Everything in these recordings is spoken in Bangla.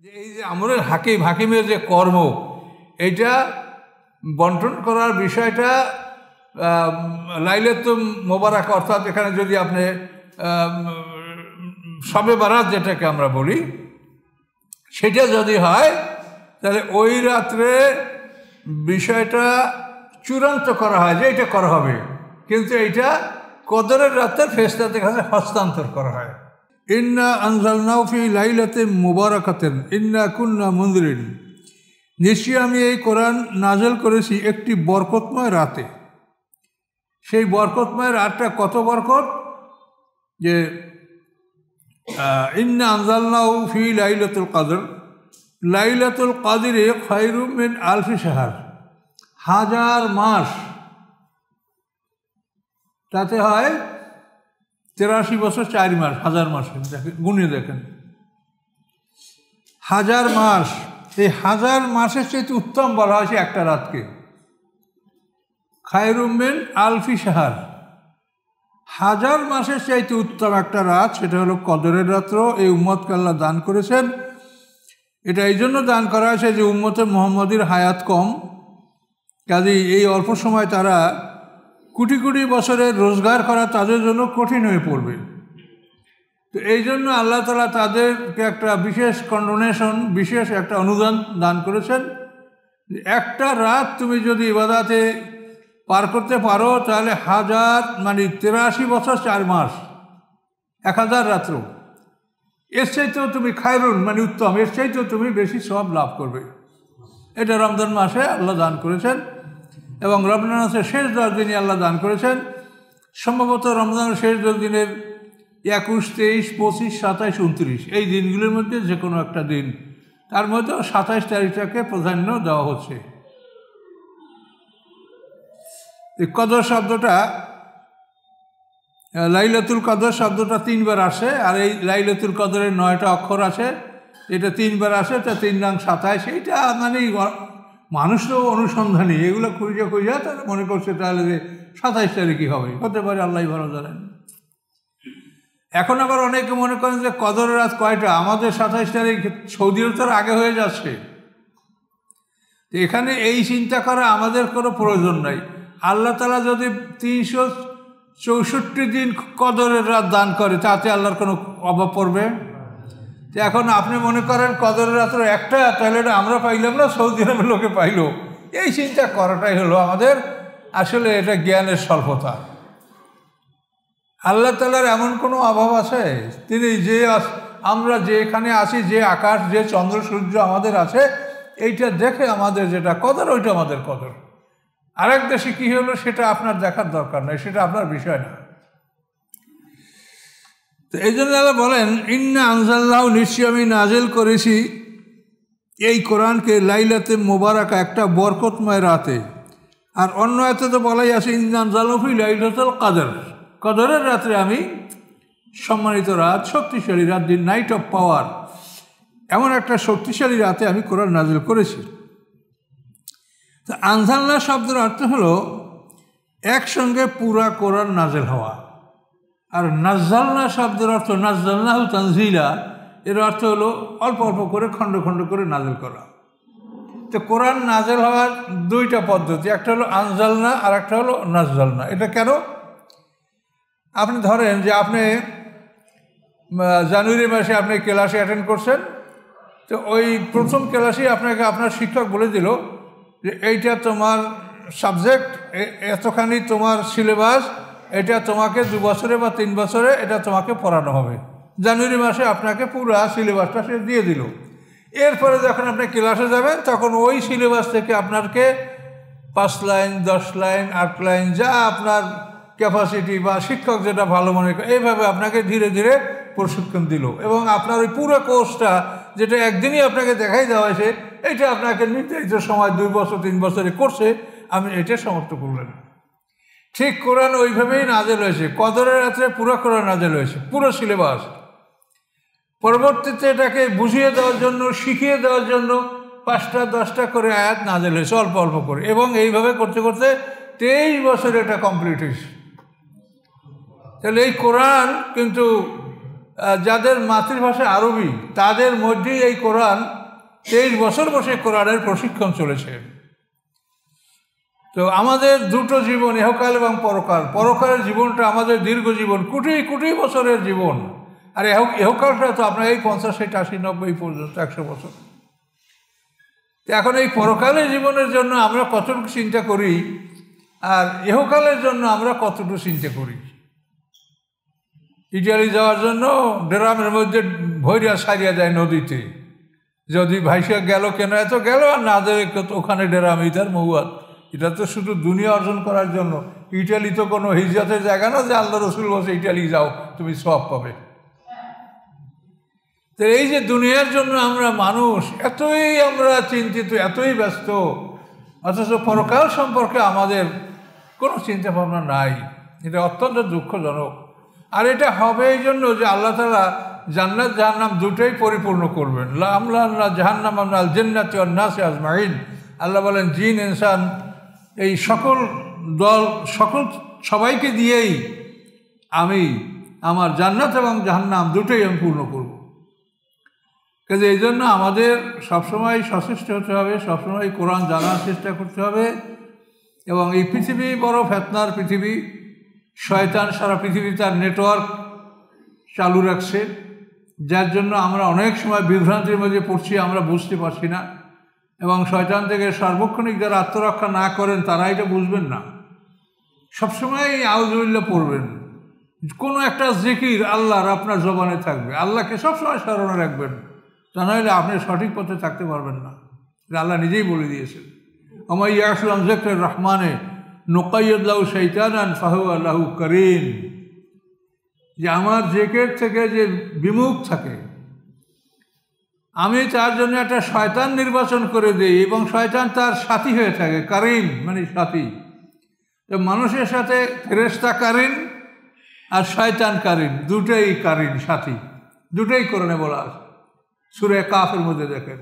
যে এই যে আমরের হাকিমের যে কর্ম, এইটা বন্টন করার বিষয়টা লাইলাতুল মোবারক, অর্থাৎ এখানে যদি আপনি শবে বারাত যেটাকে আমরা বলি, সেটা যদি হয় তাহলে ওই রাত্রে বিষয়টা চূড়ান্ত করা হয় যে এটা করা হবে, কিন্তু এইটা কদরের রাতের ফেরেশতাদের কাছে হস্তান্তর করা হয়। ইন্না আনজালনাহু ফি লাইলাতিন মুবারাকাতিন ইন্না কুন্না মুনজিরিন, নিশ্চয়ই আমি এই কোরআন নাজেল করেছি একটি বরকতময় রাতে। সেই বরকতময় রাতটা কত বরকত, যে ইন্না আনজালনাহু ফি লাইলাতুল কদর, লাইলাতুল কদরে খায়রুম মিন আলফি শাহর, 1000 মাস, তাতে হয় 83 বছর 4 মাস, 1000 মাস গুণিয়ে দেখেন, 1000 মাস। এই 1000 মাসের চেয়ে উত্তম বলা হয়েছে একটা রাতকে, খায়রুম মিন আলফি শাহর, 1000 মাসের চাইতে উত্তম একটা রাত, সেটা হলো কদরের রাত্র। এই উম্মতকে আল্লাহ দান করেছেন। এটা এই জন্য দান করা হয়েছে যে উম্মতে মুহাম্মদীর হায়াত কম, কাজেই এই অল্প সময় তারা কোটি কোটি বছরের রোজগার করা তাদের জন্য কঠিন হয়ে পড়বে। তো এই জন্য আল্লাহ তাআলা তাদেরকে একটা বিশেষ কন্ডোনেশন, বিশেষ একটা অনুদান দান করেছেন। একটা রাত তুমি যদি ইবাদতে পার করতে পারো তাহলে 1000 মানে 83 বছর 4 মাস, 1000 রাত্র, এর চাইতেও তুমি খায়রুন মানে উত্তম, এর চাইতেও তুমি বেশি সওয়াব লাভ করবে। এটা রমজান মাসে আল্লাহ দান করেছেন, এবং রমজান মাসের শেষ 10 দিনই আল্লাহ দান করেছেন। সম্ভবত রমজানের শেষ 10 দিনের 21, 23, 25, 27, 29 এই দিনগুলোর মধ্যে যে কোনো একটা দিন, তার মধ্যে 27 তারিখটাকে প্রাধান্য দেওয়া হচ্ছে। এই কদর শব্দটা, লাইলাতুল কদর শব্দটা 3 বার আসে, আর এই লাইলাতুল কদরের 9টা অক্ষর আছে, এটা 3 বার আসে, তা 3 নং 27। এইটা মানে মানুষ তো অনুসন্ধানী, এগুলো খুঁজে তারা মনে করছে তাহলে যে 27 তারিখই হবে, হতে পারে, আল্লাহই ভালো জানেন। এখন আবার অনেকে মনে করেন যে কদরের রাত কয়টা, আমাদের 27 তারিখ, সৌদিও তার আগে হয়ে যাচ্ছে। এখানে এই চিন্তা করা আমাদের কোনো প্রয়োজন নাই। আল্লাহ তাআলা যদি 364 দিন কদরের রাত দান করে, তাতে আল্লাহর কোনো অভাব পড়বে? তো এখন আপনি মনে করেন কদরের রাত্র একটা, তাহলে এটা আমরা পাইলাম না, সৌদি আরবের লোকে পাইল, এই চিন্তা করাটাই হলো আমাদের আসলে এটা জ্ঞানের স্বল্পতা। আল্লাহ তাআলার এমন কোনো অভাব আছে? তিনি যে আমরা যেখানে আছি, যে আকাশ, যে চন্দ্র সূর্য আমাদের আছে, এইটা দেখে আমাদের যেটা কদর, ওইটা আমাদের কদর। আরেক দেশে কী হলো সেটা আপনার দেখার দরকার নেই, সেটা আপনার বিষয় না। তো এই জন্য আল্লাহ বলেন ইন্না আনজালনাহু, নিশ্চয়ই আমি নাজিল করেছি এই কোরআনকে লাইলাতে মোবারকা, একটা বরকতময় রাতে। আর অন্য আয়াতে তো বলাই আছে ইন্না আনজালনাহু ফি লাইলাতুল কদর, কদরের রাত্রে আমি, সম্মানিত রাত, শক্তিশালী রাত, দি নাইট অফ পাওয়ার, এমন একটা শক্তিশালী রাতে আমি কোরআন নাজিল করেছি। তো আনজালনা শব্দের অর্থ হলো একসঙ্গে পুরা কোরআন নাজিল হওয়া, আর নাজ্জালনা শব্দের অর্থ নাজ্জালনাহু তানজিলা, এর অর্থ হলো অল্প অল্প করে, খণ্ড খণ্ড করে নাজিল করা। তো কোরআন নাজিল হওয়ার 2টা পদ্ধতি, একটা হলো আনজালনা আর একটা হলো নাজ্জালনা। এটা কেন? আপনি ধরেন যে আপনি জানুয়ারি মাসে আপনি ক্লাসে অ্যাটেন্ড করছেন, তো ওই প্রথম ক্লাসেই আপনাকে আপনার শিক্ষক বলে দিল যে এইটা তোমার সাবজেক্ট, এতখানি তোমার সিলেবাস, এটা তোমাকে 2 বছরে বা 3 বছরে এটা তোমাকে পড়ানো হবে। জানুয়ারি মাসে আপনাকে পুরো সিলেবাসটা সে দিয়ে দিল। এরপরে যখন আপনি ক্লাসে যাবেন, তখন ওই সিলেবাস থেকে আপনাকে 5 লাইন, 10 লাইন, 8 লাইন, যা আপনার ক্যাপাসিটি বা শিক্ষক যেটা ভালো মনে করে, এইভাবে আপনাকে ধীরে ধীরে প্রশিক্ষণ দিল। এবং আপনার ওই পুরো কোর্সটা, যেটা একদিনই আপনাকে দেখাই দেওয়া হয়েছে, এটা আপনাকে নির্ধারিত সময় 2 বছর 3 বছরে কোর্সে আমি এটা সমাপ্ত করলেন। ঠিক কোরআন ওইভাবেই নাজিল হয়েছে, কদরের রাত্রে পুরো কোরআন নাজিল হয়েছে, পুরো সিলেবাস। পরবর্তীতে এটাকে বুঝিয়ে দেওয়ার জন্য, শিখিয়ে দেওয়ার জন্য 5টা 10টা করে আয়াত নাজিল হয়েছে, অল্প অল্প করে, এবং এইভাবে করতে করতে 23 বছরে এটা কমপ্লিট হয়েছে। তাহলে এই কোরআন কিন্তু যাদের মাতৃভাষা আরবি তাদের মধ্যেই এই কোরআন 23 বছর বসে কোরআনের প্রশিক্ষণ চলেছে। তো আমাদের দুটো জীবন, ইহকাল এবং পরকাল। পরকালের জীবনটা আমাদের দীর্ঘ জীবন, কোটি কোটি বছরের জীবন। আর ইহকালটা তো আপনার এই 50, 60, 80, 90 পর্যন্ত 100 বছর। এখন এই পরকালের জীবনের জন্য আমরা কতটুকু চিন্তা করি, আর ইহকালের জন্য আমরা কতটুকু চিন্তা করি। ইটালি যাওয়ার জন্য ড্রামের মধ্যে ভৈরা সারিয়া যায় নদীতে, যদি ভাইসা গেল কেন এত গেল, আর না দেবে ওখানে ড্রাম, ইটার মহুয়াত। এটা তো শুধু দুনিয়া অর্জন করার জন্য। ইটালি তো কোনো হিজরতের জায়গা না যে আল্লাহ রসুল বলছে ইটালি যাও তুমি সওয়াব পাবে। তো এই যে দুনিয়ার জন্য আমরা মানুষ এতই আমরা চিন্তিত, এতই ব্যস্ত, অথচ পরকাল সম্পর্কে আমাদের কোনো চিন্তা ভাবনা নাই। এটা অত্যন্ত দুঃখজনক। আর এটা হবে এই জন্য যে আল্লাহ তাআলা জান্নাত জাহান্নাম দুটোই পরিপূর্ণ করবেন। লা আমলা জাহান্নাম আমনাল জান্নাতি ওয়ান নাসি আজমাইন। আল্লাহ বলেন জিন ইনসান এই সকল দল সবাইকে দিয়েই আমি আমার জান্নাত এবং জাহান্নাম দুটোই আমি পূর্ণ করব। কাজে এই জন্য আমাদের সবসময় সচেষ্ট হতে হবে, সবসময় কোরআন জানার চেষ্টা করতে হবে। এবং এই পৃথিবী বড় ফেতনার পৃথিবী। শয়তান সারা পৃথিবী তার নেটওয়ার্ক চালু রাখছে, যার জন্য আমরা অনেক সময় বিভ্রান্তির মধ্যে পড়ছি, আমরা বুঝতে পারছি না। এবং শয়তান থেকে সার্বক্ষণিক যারা আত্মরক্ষা না করেন তারা এটা বুঝবেন না। সবসময় আউযুবিল্লাহ পড়বেন। কোনো একটা জিকির আল্লাহর আপনার জবানে থাকবে, আল্লাহকে সবসময় স্মরণে রাখবেন, তা নাহলে আপনি সঠিক পথে থাকতে পারবেন না। এটা আল্লাহ নিজেই বলে দিয়েছেন, ওমা ইয়াশু আন যিকরির রহমানে নুকাইয়িদ লাহু শাইতানান ফাহুয়া লাহু কারীন। যে আমার জিকির থেকে যে বিমুখ থাকে, আমি তার জন্য একটা শয়তান নির্বাচন করে দিই এবং শয়তান তার সাথী হয়ে থাকে। কারিন মানে সাথী। তো মানুষের সাথে ফেরেশতা কারিন আর শয়তান কারিন, দুটোই কারিন সাথী, দুটোই কোরআনে বলা আছে। সূরা কাফের মধ্যে দেখেন,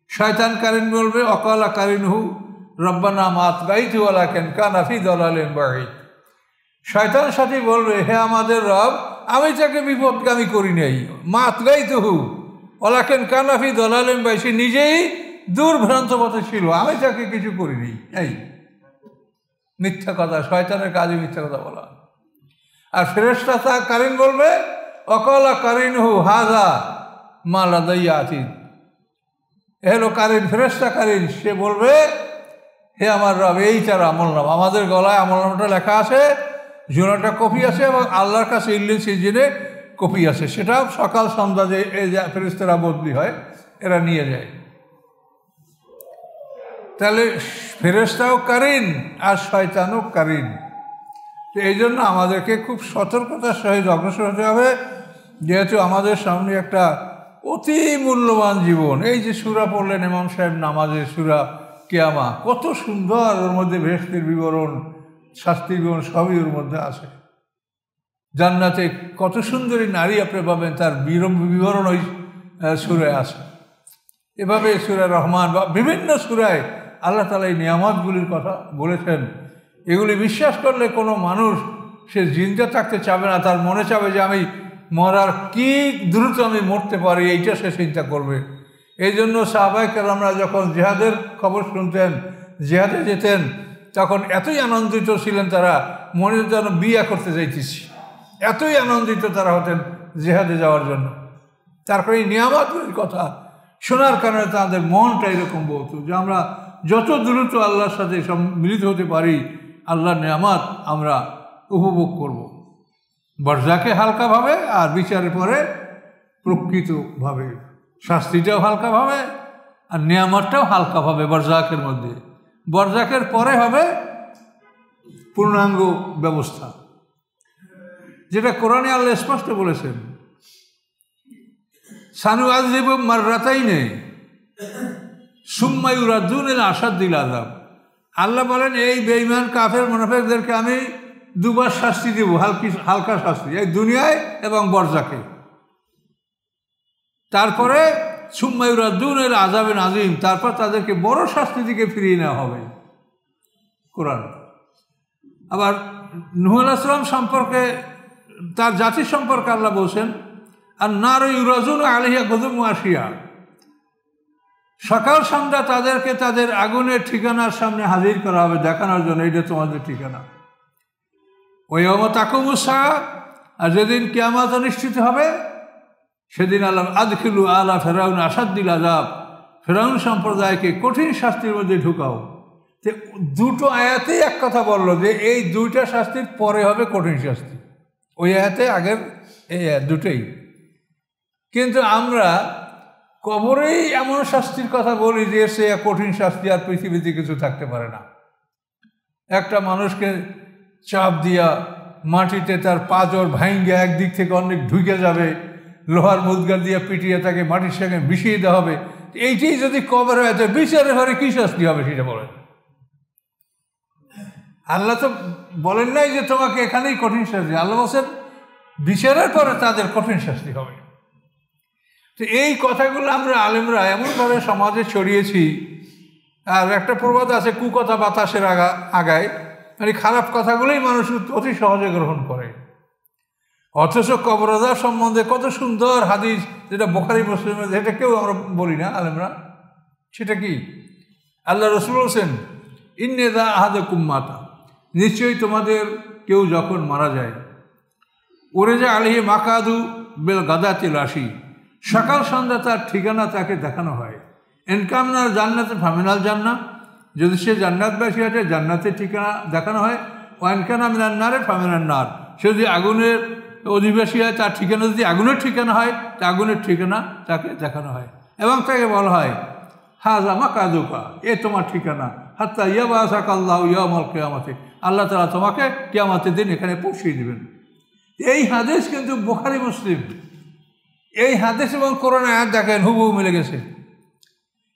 শয়তান কারিন বলবে অকালা কারিনহু রব্বানা মা আতগাইতু ওয়ালাকিন কানা ফি দালালিন বাঈদ। শয়তান সাথী বলবে হে আমাদের রব, আমি তাকে বিপদগামী করি নাই, মা আতগাইতুহু ওয়ালাকিন কানা ফি দালালিন বাঈদ, সে নিজেই দুর্ভ্রান্ত পথে ছিল, আমি তাকে কিছু করিনি। এই মিথ্যা কথা, শয়তানের কাজে মিথ্যা কথা বলা। আর ফেরেশতা তা কারিন বলবে অকালা কারিনহু হাযা মা লাদাইয়া আতীদ। এলো কারিন, ফেরেশতা কারিন, সে বলবে হে আমার রব, এই তার আমলনামা, আমাদের গলায় আমলনামাটা লেখা আছে, জোনাটা কপি আছে এবং আল্লাহর কাছে ইল্লিন সিজিনে কপি আছে, সেটা সকাল সন্ধ্যা যে এই ফেরেশতারা বদলি হয় এরা নিয়ে যায়। তাহলে ফেরেশতাও কারিন আর শয়তানও কারিন। তো এই জন্য আমাদেরকে খুব সতর্কতার সহিত অগ্রসর হতে হবে, যেহেতু আমাদের সামনে একটা অতি মূল্যবান জীবন। এই যে সূরা পড়লেন ইমাম সাহেব নামাজের সূরা কিয়ামা, কত সুন্দর, ওর মধ্যে বেহেশতের বিবরণ, শাস্তির বিবরণ সবই ওর মধ্যে আছে। জান্নাতে কত সুন্দরী নারী আপনি পাবেন, তার বিবরণ ওই সূরায় আছে। এভাবে সূরা রহমান বা বিভিন্ন সূরায় আল্লাহ তাআলা এই নিয়ামতগুলির কথা বলেছেন। এগুলি বিশ্বাস করলে কোনো মানুষ সে জিন্দা থাকতে চাবে না, তার মনে চাবে যে আমি মরার কি দ্রুত আমি মরতে পারি, এইটা সে চিন্তা করবে। এই জন্য সাহাবায়ে কেরামরা যখন জিহাদের খবর শুনতেন, জিহাদে যেতেন, তখন এতই আনন্দিত ছিলেন তারা, মনে যেন বিয়ে করতে যাইতেছি, এতই আনন্দিত তারা হতেন জিহাদে যাওয়ার জন্য। তারপরে এই নিয়ামতগুলির কথা শোনার কারণে তাদের মনটা এরকম বলতো যে আমরা যত দ্রুত আল্লাহর সাথে মিলিত হতে পারি, আল্লাহর নিয়ামত আমরা উপভোগ করব। বরজাকে হালকাভাবে, আর বিচারের পরে প্রকৃতভাবে শাস্তিটাও হালকাভাবে, আর নিয়ামতটাও হালকাভাবে বরজাকের মধ্যে। বরজাকের পরে হবে পূর্ণাঙ্গ ব্যবস্থা, যেটা কোরআনে আল্লাহ স্পষ্ট বলেছেন, সানুআযিবু মাররাতাইনি সুম্মা ইউরাদ্দুনা ইলা আশাদ্দিল আযাব। আল্লাহ বলেন এই বেঈমান কাফের মুনাফিকদেরকে আমি দুবার শাস্তি দেব, হালকা শাস্তি, এই দুনিয়ায় এবং বরজাকে। তারপরে সুম্মা ইউরাদ্দুনা ইলা আযাবিন আযীম, তারপর তাদেরকে বড় শাস্তি দিকে ফিরিয়ে নেওয়া হবে। কোরআন আবার নূহ আলাইহিস সালাম সম্পর্কে তার জাতি সম্পর্কে আল্লাহ বলছেন, আর নার ইউরাজুন আলিয়া গদুম আসিয়া, সকাল সন্ধ্যা তাদেরকে তাদের আগুনের ঠিকানার সামনে হাজির করা হবে, দেখানোর জন্য এইটা তোমাদের ঠিকানা। ওই তাকুমুসা, আর যেদিন কিয়ামত অনুষ্ঠিত হবে সেদিন আল্লাহ আদখিলু আলা ফেরাউন আসাদ্দিল আযাব, ফেরাউন সম্প্রদায়কে কঠিন শাস্তির মধ্যে ঢুকাও। তো দুটো আয়াতেই এক কথা বললো যে এই দুইটা শাস্তির পরে হবে কঠিন শাস্তি, ওই আয়াতে আগের এই দুটোই। কিন্তু আমরা কবরেই এমন শাস্তির কথা বলি যে সে কঠিন শাস্তি আর পৃথিবীতে কিছু থাকতে পারে না। একটা মানুষকে চাপ দিয়া মাটিতে তার পাঁজর ভাঙ্গে একদিক থেকে অনেক ঢুকে যাবে, লোহার মুদগার দিয়ে পিটিয়ে তাকে মাটির সঙ্গে মিশিয়ে দেওয়া হবে। এইটাই যদি কবর হয় তো বিচারের ঘরে কী শাস্তি হবে সেটা বলেন। আল্লাহ তো বলেন নাই যে তোমাকে এখানেই কঠিন শাস্তি, আল্লাহ বলছেন বিচারের পরে তাদের কঠিন শাস্তি হবে। তো এই কথাগুলো আমরা আলেমরা এমনভাবে সমাজে ছড়িয়েছি। আর একটা প্রবাদ আছে, কুকথা বাতাসের আগায়, মানে খারাপ কথাগুলোই মানুষ অতি সহজে গ্রহণ করে। অথচ কবর আযাব সম্বন্ধে কত সুন্দর হাদিস, যেটা বুখারী মুসলিমের, এটা কেউ আমরা বলি না আলেমরা। সেটা কি? আল্লাহ রাসূল বলছেন, ইন্না ইযা আহাদাকুম মাতা, নিশ্চয়ই তোমাদের কেউ যখন মারা যায়, উরজা আলাইহি মাকাদু বিল গাদাতিল আশি, সকাল সন্ধ্যা তার ঠিকানা তাকে দেখানো হয়। ইনকামনার জান্নাতে ফামিনাল জান্নাহ, যদি সে জান্নাতবাসী আছে জান্নাতের ঠিকানা দেখানো হয়। ওয়ানকানা মিনান নারে ফামিনান নার, সে যদি আগুনের অধিবাসী হয় তার ঠিকানা যদি আগুনের ঠিকানা হয় তা আগুনের ঠিকানা তাকে দেখানো হয়। এবং তাকে বলা হয় হাযা মাকাদুকা, এ তোমার ঠিকানা, হাত্তা ইয়াবাসাকা আল্লাহু ইয়াউমাল কিয়ামাতি, আল্লাহ তাআলা তোমাকে কিয়ামতের দিন এখানে পৌঁছিয়ে দেবেন। এই হাদিস কিন্তু বুখারী মুসলিম, এই হাদিস এবং কোরআন আয়াত দেখেন হুবহু মিলে গেছে।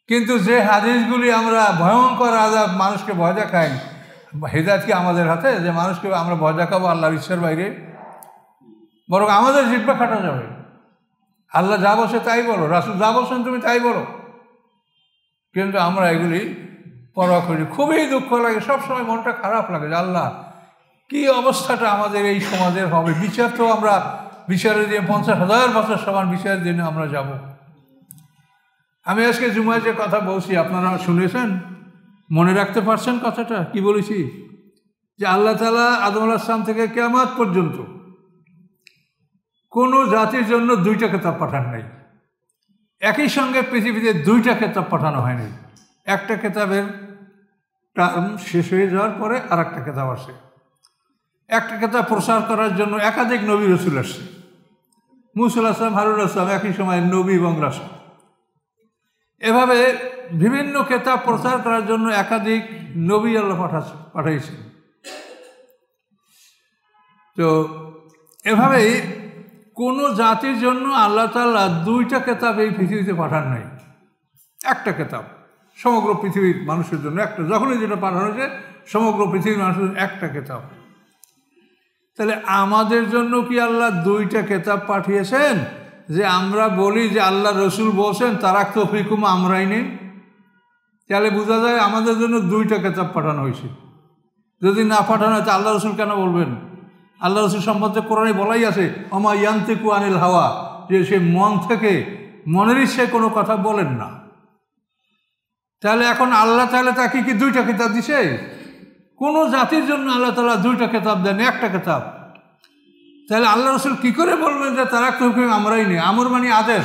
কিন্তু যে হাদিসগুলি আমরা ভয়ঙ্কর আযাব মানুষকে ভয় দেখাই, হিদায়াত কি আমাদের হাতে যে মানুষকে আমরা ভয় দেখাবো আল্লাহর ইচ্ছার বাইরে? বরং আমাদের জিহ্বা কাটা যাবে। আল্লাহ যা বলছে তাই বলো, রাসূল যা বলছেন তুমি তাই বলো। কিন্তু আমরা এগুলি পরোয়া করি। খুবই দুঃখ লাগে, সবসময় মনটা খারাপ লাগে যে আল্লাহ কি অবস্থাটা আমাদের এই সমাজের হবে। বিচার তো আমরা বিচারের দিনে 50,000 বছর সমান বিচারের দিনে আমরা যাব। আমি আজকে জুমায় যে কথা বলছি আপনারা শুনেছেন, মনে রাখতে পারছেন কথাটা কি বলেছি? যে আল্লাহ তাআলা আদম আলাইহিস সালাম থেকে কিয়ামত পর্যন্ত কোনো জাতির জন্য দুইটা কিতাব পাঠান নাই। একই সঙ্গে পৃথিবীতে দুইটা কিতাব পাঠানো হয়নি। একটা কিতাবের টার্ম শেষ হয়ে যাওয়ার পরে আর একটা কিতাব আসে। একটা কিতাব প্রচার করার জন্য একাধিক নবী রাসূল আসছে। মূসা আলাইহিস সালাম, হারুন আলাইহিস সালাম একই সময় নবী এবং রাসূল। এভাবে বিভিন্ন কিতাব প্রচার করার জন্য একাধিক নবী আল্লাহ পাঠাইছেন। তো এভাবেই কোনো জাতির জন্য আল্লাহ তাআলা দুইটা কিতাব এই পৃথিবীতে পাঠান নাই, একটা কিতাব সমগ্র পৃথিবীর মানুষের জন্য একটা। যখনই যেটা পাঠানো হয়েছে সমগ্র পৃথিবীর মানুষের জন্য একটা কিতাব। তাহলে আমাদের জন্য কি আল্লাহ দুইটা কিতাব পাঠিয়েছেন যে আমরা বলি যে আল্লাহ রসুল বলছেন তারাক্তু ফীকুম আমরাইনি? তাহলে বোঝা যায় আমাদের জন্য দুইটা কিতাব পাঠানো হয়েছে। যদি না পাঠানো হয় তা আল্লাহ রসুল কেন বলবেন? আল্লাহ রসুল সম্বন্ধে কোরআনে বলাই আছে ওমা ইয়ান্তিকু আনিল হাওয়া, যে সে মন থেকে মনের ইচ্ছায় কোনো কথা বলেন না। তাহলে এখন আল্লাহ তাহলে তাকে কি দুইটা কিতাব দিছে? কোনো জাতির জন্য আল্লাহ তাআলা দুইটা কিতাব দেন, একটা কিতাব। তাহলে আল্লাহ রসুল কী করে বলবেন যে তারাক্তু ফীকুম আমরাইনি? আমর মানে আদেশ,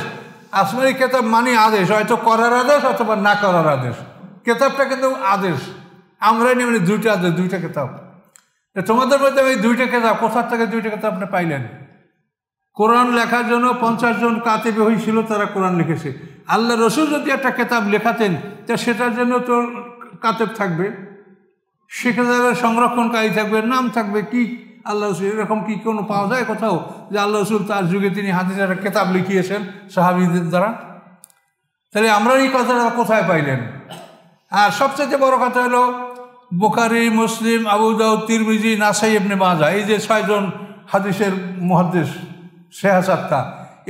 আসমানি কিতাব মানে আদেশ, হয়তো করার আদেশ অথবা না করার আদেশ। কিতাবটা কিন্তু আদেশ, আমরাইনি মানে দুইটা আদেশ, দুইটা কিতাব। তোমাদের মধ্যে এই দুইটা কিতাব কোথার থেকে দুইটা কিতাব আপনি পাইলেন? কোরআন লেখার জন্য 50 জন কাতিবে হয়েছিল, তারা কোরআন লিখেছে। আল্লাহ রসুল যদি একটা কিতাব লেখাতেন তা সেটার জন্য তো কাতেব থাকবে, সে কিতাবের সংরক্ষণকারী থাকবে, নাম থাকবে। কি আল্লাহ রসুল এরকম কি কোনো পাওয়া যায় কোথাও যে আল্লাহ রসুল তার যুগে তিনি হাদিসের একটা কিতাব লিখিয়েছেন সাহাবীদের দ্বারা? তাহলে আমরা এই কথাটা কোথায় পাইলেন? আর সবচেয়ে বড় কথা হলো বুখারী, মুসলিম, আবু দাউদ, তিরমিজি, নাসাই, ইবনে মাজাহ, এই যে 6 জন হাদিসের মুহাদ্দিস, সেহাসাত্তা,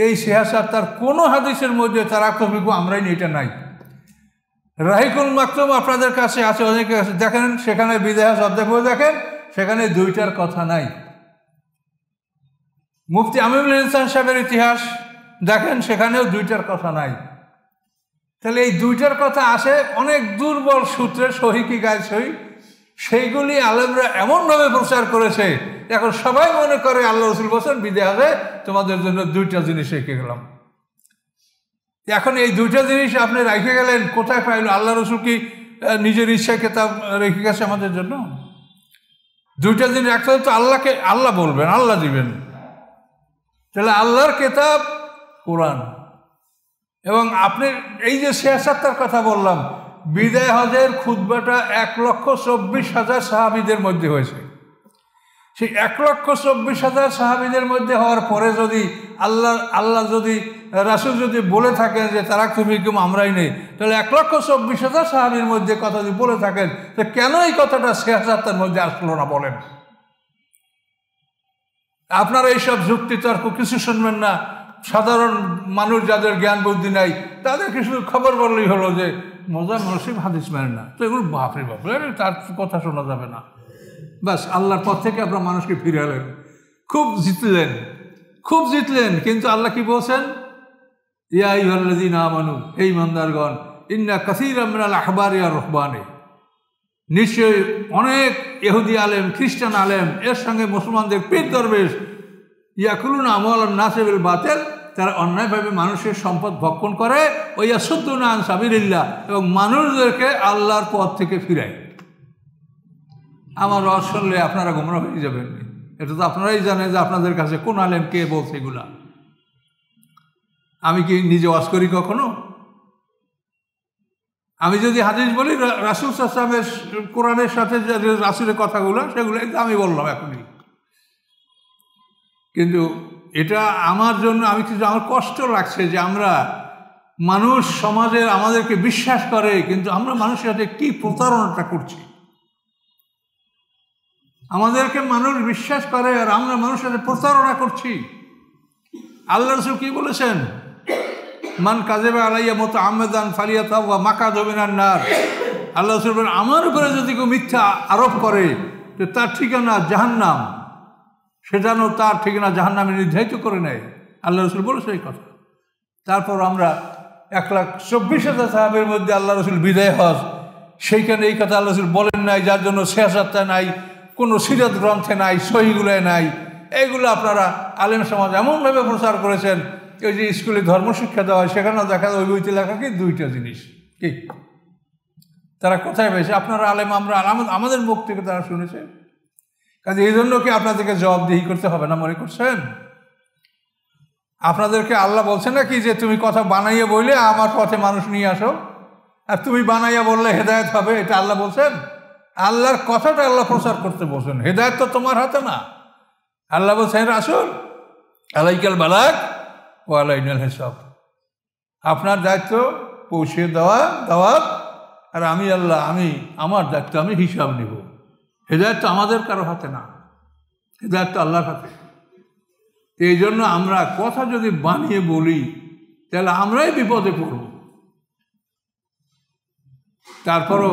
এই সেহাসাত্তার কোনো হাদিসের মধ্যে তারাক্তু ফীকুম আমরাইনি এটা নাই। রাহিকুল মাকতুম আপনাদের কাছে আছে, অনেকের কাছে দেখেন, সেখানে বিদায় অধ্যায় দেখেন, সেখানে দুইটার কথা নাই। মুফতি আমিনুল ইহসান সাহেবের ইতিহাস দেখেন, সেখানেও দুইটার কথা নাই। তাহলে এই দুইটার কথা আসে অনেক দুর্বল সূত্রে, সহি কি গায়ে সহি, সেইগুলি আলেমরা এমনভাবে প্রচার করেছে এখন সবাই মনে করে আল্লাহ রসুল বলছেন বিদে আছে, তোমাদের জন্য দুইটা জিনিস রেখে গেলাম। এখন এই দুইটা জিনিস আপনি রেখে গেলেন, কোথায় পাইল? আল্লাহ রসুল কি নিজের ইচ্ছায় কেতাব রেখে গেছে আমাদের জন্য? দুইটা জিনিস, একটা তো আল্লাহকে আল্লাহ বলবেন, আল্লাহ দিবেন, তাহলে আল্লাহর কেতাব কোরআন। এবং আপনি এই যে সিয়াসাতটার কথা বললাম, বিদায় হজের খুতবাটা 1,24,000 সাহাবীদের মধ্যে হয়েছে। সেই 1,24,000 সাহাবীদের মধ্যে হওয়ার পরে যদি আল্লাহ যদি রাসূল যদি বলে থাকেন যে তারাক্তু ফীকুম আমরাই নেই, তাহলে 1,24,000 সাহাবীর মধ্যে কথা যদি বলে থাকেন, তো কেন এই কথাটা সিয়াসাতটার মধ্যে আসলো না বলেন? আপনারা এইসব যুক্তি তর্ক কিছু শুনবেন না। সাধারণ মানুষ যাদের জ্ঞান বুদ্ধি নাই তাদেরকে শুধু খবর বললেই হলো যে মজার নসিব হাদিস মানে না, তো এগুলো বাপরে বাপরে তার কথা শোনা যাবে না। ব্যাস আল্লাহর পথ থেকে আপনার মানুষকে ফিরালেন, খুব জিতলেন। কিন্তু আল্লাহ কি বলছেন? ইয়া আইয়ুহাল্লাযীনা আমানু, হে ঈমানদারগণ, ইন্না কাসীরাম মিনাল আহবারি ওয়ার রুহবানি, নিশ্চয়ই অনেক ইহুদি আলেম, খ্রিস্টান আলেম, এর সঙ্গে মুসলমানদের পীর দরবেশ, ইয়াকুলুনা আমওয়ালান নাসি বিল বাতিল, তারা অন্যায়ভাবে মানুষের সম্পদ ভক্ষণ করে, ওয়া ইয়াসুদ্দুনা আন সাবিলিল্লাহ, এবং মানুষদেরকে আল্লাহর পথ থেকে ফিরায়। আমার রস শুনলে আপনারা গোমরা হয়ে যাবেন। এটা তো আপনারাই জানেন যে আপনাদের কাছে কোন আলেম কে বলছে এগুলা। আমি কি নিজে ওয়াজ করি কখনো? আমি যদি হাদিস বলি, রাসূল সাল্লাল্লাহু আলাইহি ওয়াসাল্লামের কোরআনের সাথে যে রাসূলের কথাগুলো, সেগুলো আমি বললাম এখনই। কিন্তু এটা আমার জন্য আমার কষ্ট লাগছে যে আমরা মানুষ সমাজের আমাদেরকে বিশ্বাস করে, কিন্তু আমরা মানুষের সাথে কি প্রতারণাটা করছি। আমাদেরকে মানুষ বিশ্বাস করে আর আমরা মানুষের সাথে প্রতারণা করছি। আল্লাহ রাসূল কি বলেছেন? মান কাযিবা আলাইয়া মুতাআম্মিদান ফালিয়াতাওয়া মাকাদু মিনান নার। আল্লাহ রাসূল বলেন, আমার উপরে যদি কেউ মিথ্যা আরোপ করে তো তার ঠিকানা জাহান্নাম, সে যেন তার ঠিকানা জাহান্নামে নির্ধারিত করে নেয়। আল্লাহ রাসূল বলেছে এই কথা। তারপর আমরা 1,24,000 সাহাবের মধ্যে আল্লাহ রাসূল বিদায় হজ, সেইখানে এই কথা আল্লাহ রাসূল বলেন নাই, যার জন্য সিয়াসাতটা নাই, কোনো সিরাত গ্রন্থে নাই, সহিগুলোয় নাই। এইগুলো আপনারা আলেম সমাজ এমনভাবে প্রচার করেছেন, ওই যে স্কুলে ধর্মশিক্ষা দেওয়া হয় সেখানেও দেখা যায় ওই বইতে লেখা কি দুইটা জিনিস। কি তারা কোথায় পেয়েছে? আপনারা আলেম, আমরা আমাদের মুখ থেকে তারা শুনেছে। কাজে এই জন্য কি আপনাদেরকে জবাবদিহি করতে হবে না মনে করছেন? আপনাদেরকে আল্লাহ বলছেন না কি যে তুমি কথা বানাইয়া বললে আমার পথে মানুষ নিয়ে আসো, আর তুমি বানাইয়া বললে হেদায়েত হবে, এটা আল্লাহ বলছেন? আল্লাহর কথাটা আল্লাহ প্রচার করতে বলছেন, হেদায়েত তো তোমার হাতে না। আল্লাহ বলছেন, রাসূল আলাইকাল বালাগ ওয়া আলাইনাল হিসাব, আপনার দায়িত্ব পৌঁছে দেওয়া, আর আমি আল্লাহ, আমার দায়িত্ব, আমি হিসাব নিব। হেদায়েত তো আমাদের কারো হাতে না, হেদায়েত তো আল্লাহর হাতে। এই জন্য আমরা কথা যদি বানিয়ে বলি তাহলে আমরাই বিপদে পড়ব। তারপরও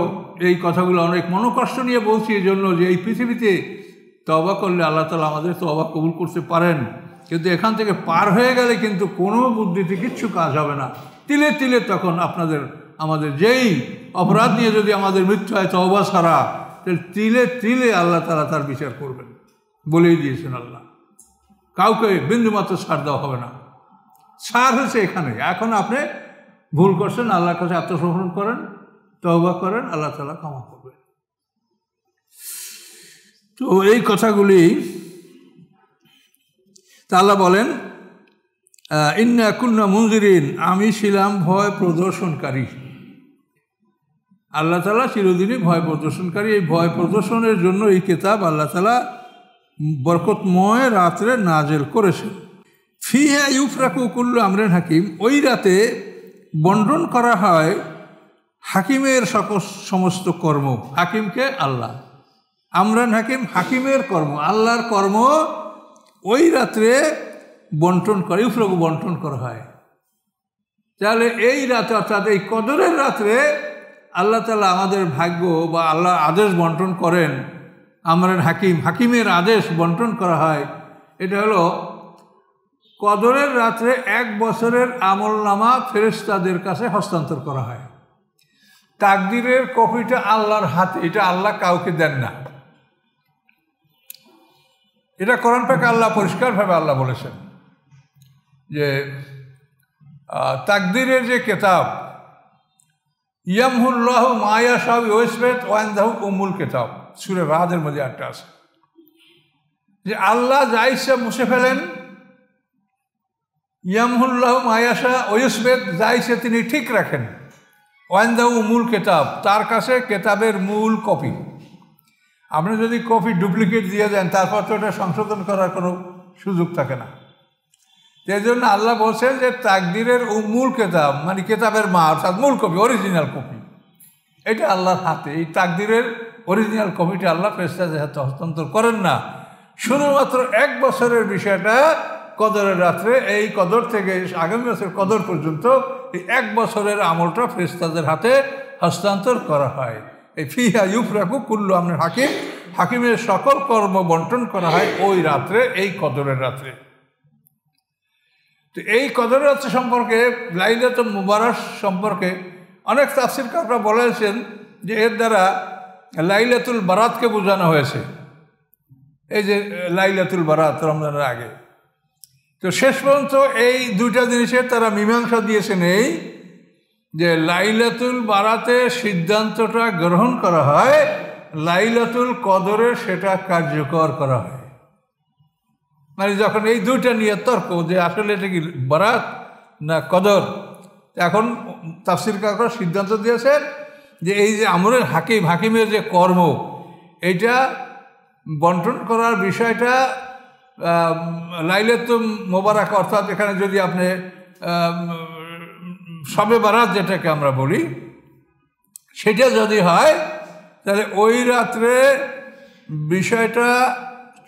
এই কথাগুলো অনেক মনোকষ্ট নিয়ে বলছি এই জন্য যে এই পৃথিবীতে তওবা করলে আল্লাহ তাআলা আমাদের তওবা কবুল করতে পারেন, কিন্তু এখান থেকে পার হয়ে গেলে কিন্তু কোনো বুদ্ধিতে কিচ্ছু কাজ হবে না। তিলে তিলে তখন আমাদের যেই অপরাধ নিয়ে যদি আমাদের মৃত্যু হয় তওবা ছাড়া, তাহলে তিলে তিলে আল্লাহ তাআলা তার বিচার করবেন, বলেই দিয়েছেন আল্লাহ। কাউকে বিন্দুমাত্র ছাড় দেওয়া হবে না। ছাড় হয়েছে এখানে। এখন আপনি ভুল করছেন, আল্লাহর কাছে আত্মসমর্পণ করেন, তওবা করেন, আল্লাহ তাআলা ক্ষমা করবেন। তো এই কথাগুলি আল্লাহ বলেন, ইন্না কুন্না মুনজিরিন, আমি ছিলাম ভয় প্রদর্শনকারী। আল্লাহ তাআলা চিরদিনই ভয় প্রদর্শনকারী। এই ভয় প্রদর্শনের জন্য এই কিতাব আল্লাহ তাআলা বরকতময় রাত্রে নাজেল করেছেন। ফিহা ইউফরাকু কুল্লু আমরিন হাকিম, ওই রাতে বন্টন করা হয় হাকিমের সমস্ত কর্ম। হাকিমকে আল্লাহ, আমরান হাকিম, হাকিমের কর্ম, আল্লাহর কর্ম ওই রাত্রে বন্টন করে, ইউফরাকু বন্টন করা হয়। তাহলে এই রাতে, অর্থাৎ এই কদরের রাত্রে আল্লাহ তাআলা আমাদের ভাগ্য বা আল্লাহ আদেশ বন্টন করেন। আমরান হাকিম, হাকিমের আদেশ বন্টন করা হয়। এটা হলো কদরের রাত্রে 1 বছরের আমলনামা ফেরেশতাদের কাছে হস্তান্তর করা হয়। তাকদীরের কপিটা আল্লাহর হাতে, এটা আল্লাহ কাউকে দেন না। এটা কোরআন পাকে আল্লাহ পরিষ্কারভাবে আল্লাহ বলেছেন যে তাকদীরের যে কিতাব, ইয়ামহুল্লাহু মা ইয়াশাউ ওয়া ইসবাত ওয়া ইনদাহু উম্মুল কিতাব, সূরা রাদের মধ্যে একটা আছে যে আল্লাহ যা ইচ্ছা মুছে ফেলেন, ইয়ামহুল্লাহু মা ইয়াশা ওয়া ইসবাত, যা ইচ্ছা তিনি ঠিক রাখেন, ওয়া ইনদাহু উম্মুল কিতাব, তার কাছে কিতাবের মূল কপি। আপনি যদি কপি ডুপ্লিকেট দিয়ে দেন তারপর তো ওটা সংশোধন করার কোনো সুযোগ থাকে না। এই জন্য আল্লাহ বলছেন যে তাকদীরের মূল কিতাব মানে কিতাবের মা, অর্থাৎ মূল কপি, অরিজিনাল কপি, এটা আল্লাহর হাতে। এই তাকদীরের অরিজিনাল কপিটা আল্লাহ ফেরেশতাদের হাতে হস্তান্তর করেন না। শুধুমাত্র 1 বছরের বিষয়টা কদরের রাত্রে, এই কদর থেকে আগামী বছর কদর পর্যন্ত এই 1 বছরের আমলটা ফেরেশতাদের হাতে হস্তান্তর করা হয়। এই ফিহা ইউফরাকু কুল্লু আমরিন হাকিম, হাকিমের সকল কর্ম বন্টন করা হয় ওই রাত্রে, এই কদরের রাত্রে। তো এই কদরের রাত্রে সম্পর্কে, লাইলাতুল মুবারাক সম্পর্কে অনেক তাফসীরকাররা বলেছেন যে এর দ্বারা লাইলাতুল বারাতকে বোঝানো হয়েছে। এই যে লাইলাতুল বারাত রমজানের আগে, তো শেষ পর্যন্ত এই দুইটা জিনিসের তারা মীমাংসা দিয়েছেন এই যে লাইলাতুল বারাতের সিদ্ধান্তটা গ্রহণ করা হয়, লাইলাতুল কদরে সেটা কার্যকর করা হয়। মানে যখন এই দুইটা নিয়ে তর্ক যে আসলে এটা কি বারাত না কদর, এখন তাফসীরকাররা সিদ্ধান্ত দিয়েছেন যে এই যে আমরের হাকিমের যে কর্ম, এইটা বন্টন করার বিষয়টা লাইলাতুল মুবারাক, অর্থাৎ এখানে যদি আপনি শবে বারাত যেটাকে আমরা বলি, সেটা যদি হয় তাহলে ওই রাত্রে বিষয়টা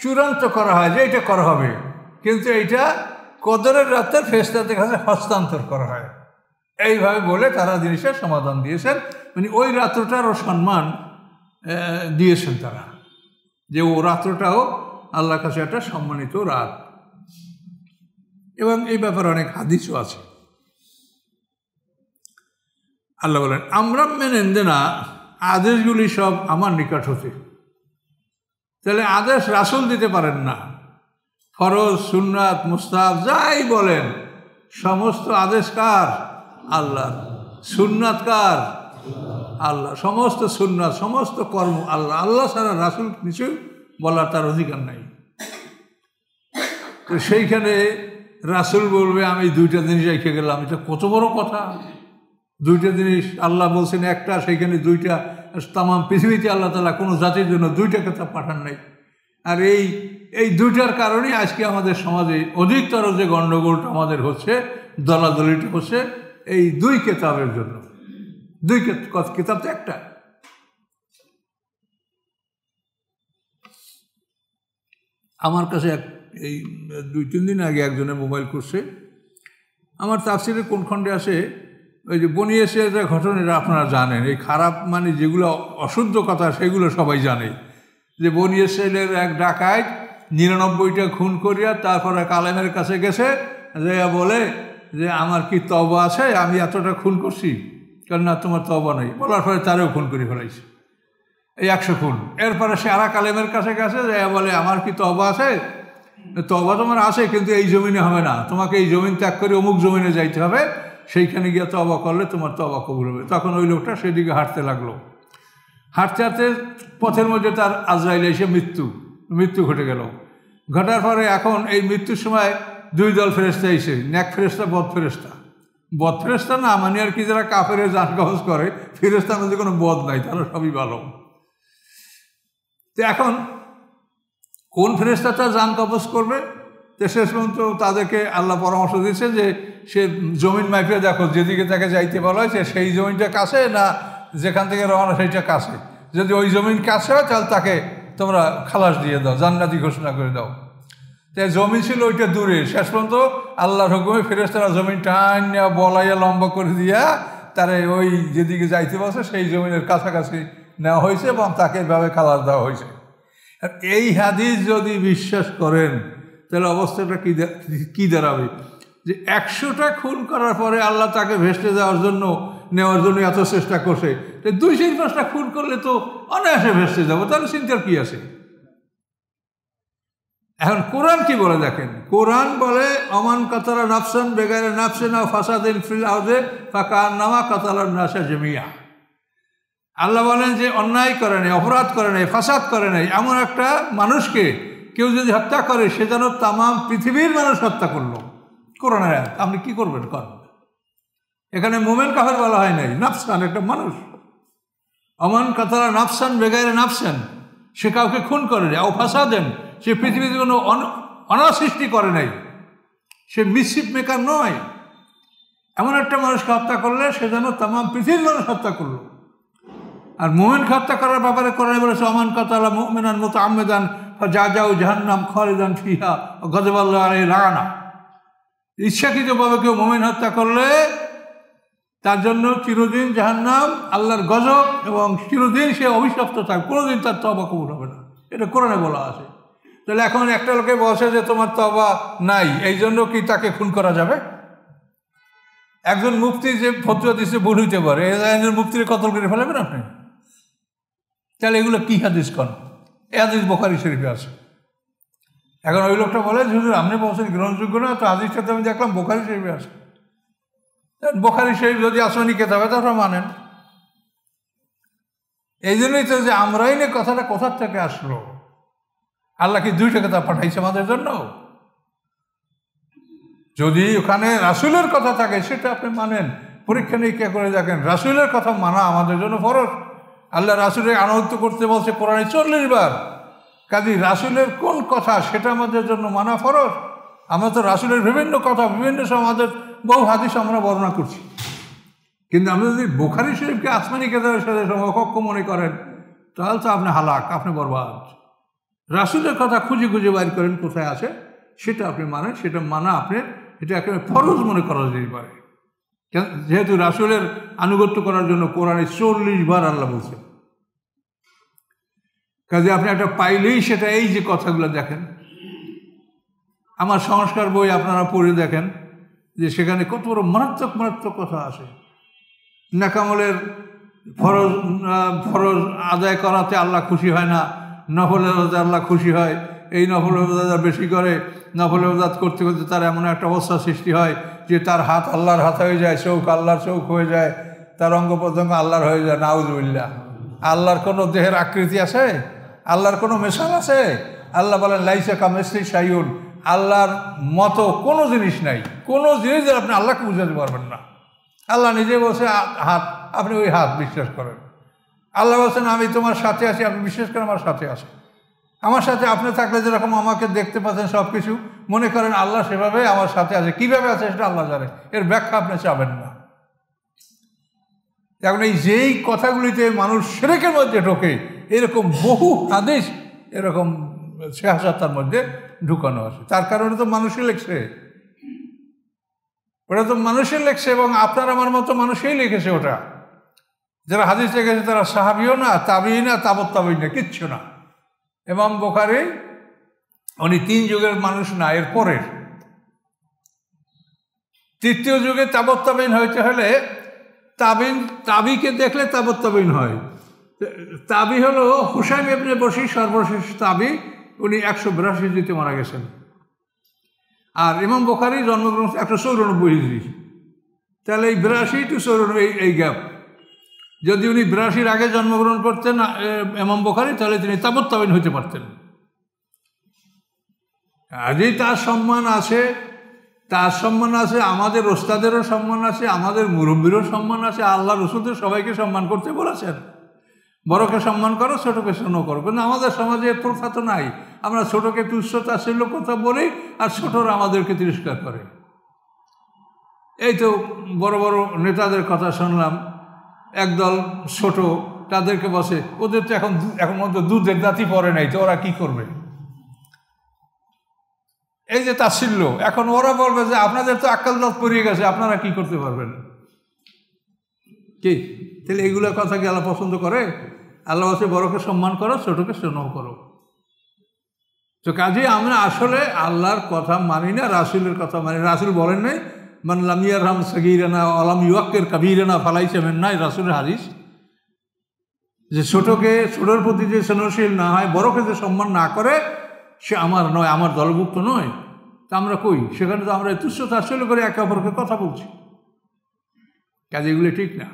চূড়ান্ত করা হয় যে এটা করা হবে, কিন্তু এইটা কদরের রাত্রে ফেরেশতাদের কাছে হস্তান্তর করা হয়। এইভাবে বলে তারা জিনিসের সমাধান দিয়েছেন, মানে ওই রাত্রটারও সম্মান দিয়েছেন তারা, যে ও রাত্রটাও আল্লাহর কাছে একটা সম্মানিত রাত। এবং এই ব্যাপারে অনেক হাদিসও আছে। আল্লাহ বলেন, আমরা মেনেন যে না, আদেশগুলি সব আমার নিকট হতে। তাহলে আদেশ রাসূল দিতে পারেন না, ফরজ সুন্নাত মুস্তাহাব যাই বলেন সমস্ত আদেশ কার? আল্লাহর। সুন্নাত কার? আল্লাহ। সমস্ত সুন্নাত সমস্ত কর্ম আল্লাহ। আল্লাহ ছাড়া রাসূল কিছু বলার তার অধিকার নাই। তো সেইখানে রাসূল বলবে আমি দুইটা জিনিস রেখে গেলাম, এটা কত বড় কথা। দুইটা জিনিস আল্লাহ বলছেন একটা, সেইখানে দুইটা। তামাম পৃথিবীতে আল্লাহ তাআলা কোনো জাতির জন্য দুইটা কিতাব পাঠান নাই। আর এই দুইটার কারণেই আজকে আমাদের সমাজে অধিকতর যে গণ্ডগোলটা আমাদের হচ্ছে, দলাদলিটা হচ্ছে এই দুই কিতাবের জন্য। দুই কিতাব তো একটা। আমার কাছে এই 2-3 দিন আগে একজনের মোবাইল করছে, আমার তাফসীরের কোন খণ্ডে আসে ওই যে বনি ইসরাঈলের ঘটনাটা আপনারা জানেন, এই খারাপ মানে যেগুলো অশুদ্ধ কথা সেগুলো সবাই জানে, যে বনি ইসরাঈলের এক ডাকাত 99টা খুন করিয়া তারপর এক আলেমের কাছে গেছে, যে বলে যে আমার কি তওবা আছে, আমি এতটা খুন করছি? কারণ না, তোমার তওবা নেই। বলার পরে তারেও খুন করে ফেলাইছে, এই 100 খুন। এরপরে সে আর এক আলেমের কাছে গেছে, যে বলে আমার কি তওবা আছে? তওবা তোমার আছে, কিন্তু এই জমিনে হবে না, তোমাকে এই জমিন ত্যাগ করে অমুক জমিনে যাইতে হবে, সেইখানে গিয়ে তওবা করলে তোমার তওবা কবুল হবে। তখন ওই লোকটা সেদিকে হাঁটতে লাগলো। হাঁটতে হাঁটতে পথের মধ্যে তার আজরাইল এসে মৃত্যু ঘটে গেল। ঘটার পরে এখন এই মৃত্যুর সময় 2 দল ফেরেশতা এসে, নেক ফেরেশতা, বদ ফেরেশতা না মানে আর কি, যারা কাফের জান কবজ করে, ফেরেশতার মধ্যে কোনো বদ নাই, তারা সবই ভালো। তো এখন কোন ফেরেশতাটা জান কবজ করবে? তো শেষ পর্যন্ত তাদেরকে আল্লাহ পরামর্শ দিয়েছে যে সে জমিন মাইপে দেখো, যেদিকে তাকে যাইতে বলা হয়েছে সেই জমিনটা কাছে না যেখান থেকে রওনা সেইটা কাছে। যদি ওই জমিন কাছে হয় তাহলে তাকে তোমরা খালাস দিয়ে দাও, জান্নাতি ঘোষণা করে দাও। তাই জমিন ছিল ওইটা দূরে। শেষ পর্যন্ত আল্লাহর হুকুমে ফেরেশতারা জমিন টান বলাইয়া লম্বা করে দিয়া তারে ওই যেদিকে যাইতে বলছে সেই জমিনের কাছাকাছি নেওয়া হয়েছে এবং তাকে এভাবে খালাস দেওয়া হয়েছে। আর এই হাদিস যদি বিশ্বাস করেন তাহলে অবস্থাটা কী দাঁড়াবে? যে 100টা খুন করার পরে আল্লাহ তাকে ভেস্তে নেওয়ার জন্য এত চেষ্টা করছে, 2-5টা খুন করলে তো অনায়াসে ভেস্তে যাবো, তাহলে চিন্তার কি আছে? এখন কোরআন কি বলে দেখেন, কোরআন বলে অমান কাতালা নাফসান বেগারে নাফসিন আও ফাসাদিন ফিল আরদে ফাকান্নামা কাতালান নাসা জামিয়া। আল্লাহ বলেন যে অন্যায় করে নাই, অপরাধ করে নাই, ফাসাদ করে নাই এমন একটা মানুষকে কেউ যদি হত্যা করে, সে যেন তামাম পৃথিবীর মানুষ হত্যা করলো। কোরআনের আয়াত, আপনি কি করবেন করেন? এখানে মোমেন কাফের বলা হয় নাই, নাফসান একটা মানুষ। অমান কাতালা নাফসান বেগারে নাফসান, সে কাউকে খুন করে নাই, ও ফাসাদেন, সে পৃথিবীতে কোনো অনাসৃষ্টি করে নাই, সে মিসচিফ মেকার নয়। এমন একটা মানুষকে হত্যা করলে সে যেন তামাম পৃথিবীর মানুষ হত্যা করলো। আর মোমেনকে হত্যা করার ব্যাপারে কোরআনে বলেছে অমান কাতালা মুমিনান মুতাআম্মিদান ফাজাযাউ জাহান্নাম খালিদান ফিহা গযবাল্লাহু আলাইহি লাআনা। ইচ্ছাকৃতভাবে কেউ মোমেন হত্যা করলে তার জন্য চিরদিন জাহান্নাম, আল্লাহর গজব, এবং চিরদিন সে অভিশপ্ত থাকবে, কোনোদিন তার তওবা কবুল হবে না। এটা কোরআনে বলা আছে। তাহলে এখন একটা লোকে বসে যে তোমার তওবা নাই, এই জন্য কি তাকে খুন করা যাবে? একজন মুফতি যে ফতোয়া দিচ্ছে ভুল হইতে পারে, একজন মুফতির কতল করে ফেলবেন আপনি? তাহলে এগুলো কি হাদিস করেন? এ হাদিস বুখারী শরীফে আছে। এখন ওই লোকটা বলে হুজুর আপনি বলছেন গ্রহণযোগ্য না, তো হাদিসটা তো আমি দেখলাম বুখারী শরীফে আছে। বুখারী শরীফ যদি আসমানি কিতাবে তারপর মানেন। এই জন্যই তো যে আমরাই না কথাটা কোথার থেকে আসলো? আল্লাহ কি 2টা কিতাব পাঠাইছে আমাদের জন্য? যদি ওখানে রাসূলের কথা থাকে সেটা আপনি মানেন, পরীক্ষা নিরীক্ষা করে দেখেন। রাসূলের কথা মানা আমাদের জন্য ফরজ। আল্লাহ রাসূলের আনুগত্য করতে বলছে কোরআনে 40 বার। কাজী রাসূলের কোন কথা সেটা আমাদের জন্য মানা ফরজ। আমরা তো রাসূলের বিভিন্ন কথা বিভিন্ন সমাজের বহু হাদিস আমরা বর্ণনা করছি, কিন্তু আমরা যদি বুখারী শরীফকে আসমানি কিতাবের সাথে সমকক্ষ মনে করেন, তাহলে তো আপনি হালাক, আপনি বরবাদ। রাসূলের কথা খুঁজে খুঁজে বাইর করেন কোথায় আছে, সেটা আপনি মানেন, সেটা মানা আপনি এটা একেবারে ফরজ মনে করা যেতে পারে। যেহেতু রাসূলের আনুগত্য করার জন্য কোরআনে 40 বার আল্লাহ বলছে। কাজে আপনি একটা পাইলেই সেটা, এই যে কথাগুলো দেখেন, আমার সংস্কার বই আপনারা পড়ে দেখেন যে সেখানে কত বড় মারাত্মক মারাত্মক কথা আসে। নেকামলের ফরজ আদায় করাতে আল্লাহ খুশি হয় না, নফলের রোজা আল্লাহ খুশি হয়। এই নফলের রোজা বেশি করে, নফলের রোজা করতে করতে তার এমন একটা অবস্থা সৃষ্টি হয় যে তার হাত আল্লাহর হাত হয়ে যায়, চোখ আল্লাহর চোখ হয়ে যায়, তার অঙ্গ প্রত্যঙ্গ আল্লাহর হয়ে যায়। নাউজুবিল্লাহ। আল্লাহর কোনো দেহের আকৃতি আছে? আল্লাহর কোনো মেশাল আছে? আল্লাহ বলেন লাইসা কামিসলিহি শাইউন, আল্লাহর মতো কোনো জিনিস নাই। কোনো জিনিস আপনি আল্লাহকে বুঝাতে পারবেন না। আল্লাহ নিজে বলছে হাত, আপনি ওই হাত বিশ্বাস করেন। আল্লাহ বলছেন আমি তোমার সাথে আছি, আপনি বিশ্বাস করেন আমার সাথে আছে। আমার সাথে আপনি থাকলে যেরকম আমাকে দেখতে পাচ্ছেন সব কিছু, মনে করেন আল্লাহ সেভাবে আমার সাথে আছে। কীভাবে আছে সেটা আল্লাহ জানে, এর ব্যাখ্যা আপনি চাবেন না। এখন এই যেই কথাগুলিতে মানুষ শিরকের মধ্যে ঢোকে, এরকম বহু হাদিস এরকম সিয়াসাতের মধ্যে ঢুকানো আছে। তার কারণে তো মানুষই লেখছে, ওটা তো মানুষই লেখছে, এবং আপনার আমার মতো মানুষই লিখেছে ওটা। যারা হাদিস লিখেছে তারা সাহাবিও না, তাবিই না, তাবৎ তাবিই না, কিচ্ছু না। ইমাম বুখারী উনি 3 যুগের মানুষ না, এর পরের 3য় যুগে তাবৎ তাবিন হইতে হলে তাবিকে দেখলে তাবৎ তাবিন হয়। তাবি হলো হুসাইম ইবনে বশীর, সর্বশেষ তাবি। উনি 182 মারা গেছেন। আর ইমাম বুখারী জন্মগ্রহণ 194 হিজরি। তাহলে এই 82 to 94 এই গ্যাপ। যদি উনি 82-র আগে জন্মগ্রহণ করতেন ইমাম বুখারী, তাহলে তিনি তাবৎ তাবিন হইতে পারতেন। আজই তার সম্মান আছে, তার সম্মান আছে, আমাদের ওস্তাদেরও সম্মান আছে, আমাদের মুরব্বীরও সম্মান আছে। আল্লাহ রসুলদের সবাইকে সম্মান করতে বলেছেন। বড়কে সম্মান করো, ছোটকে স্নেহ করো। কিন্তু আমাদের সমাজে এর প্রথা তো নাই। আমরা ছোটকে তুচ্ছ তাচ্ছিল্য কথা বলি, আর ছোটরা আমাদেরকে তিরস্কার করে। এই তো বড় বড় নেতাদের কথা শুনলাম, একদল ছোট, তাদেরকে বসে ওদের তো এখন মধ্যে দুধের দাঁতই পড়ে নাই, তো ওরা কি করবে? এই যে তাচ্ছিল্য, এখন ওরা বলবে যে আপনাদের তো আক্কাল দাঁত পড়িয়ে গেছে, আপনারা কি করতে পারবেন? কি তাহলে এইগুলো কথা কি আল্লাহ পছন্দ করে? আল্লাহ বলছে বড়কে সম্মান করো, ছোটকে স্নেহ করো। তো কাজে আমরা আসলে আল্লাহর কথা মানি না, রাসূলের কথা মানি। রাসূল বলেন নাই মান লাম ইয়ারহাম সাগীরানা ওয়া লাম ইউক্কির কাবীরানা ফালাইসা মিন্না, রাসূলের হাদিস, যে ছোটোর প্রতি যে স্নেহশীল না হয়, বড়কে যে সম্মান না করে, সে আমার নয়, আমার দলভুক্ত নয়। তা আমরা কই, সেখানে তো আমরা তুচ্ছ তাচ্ছিল্য করে একে অপরকে কথা বলছি। কাজে এগুলো ঠিক না।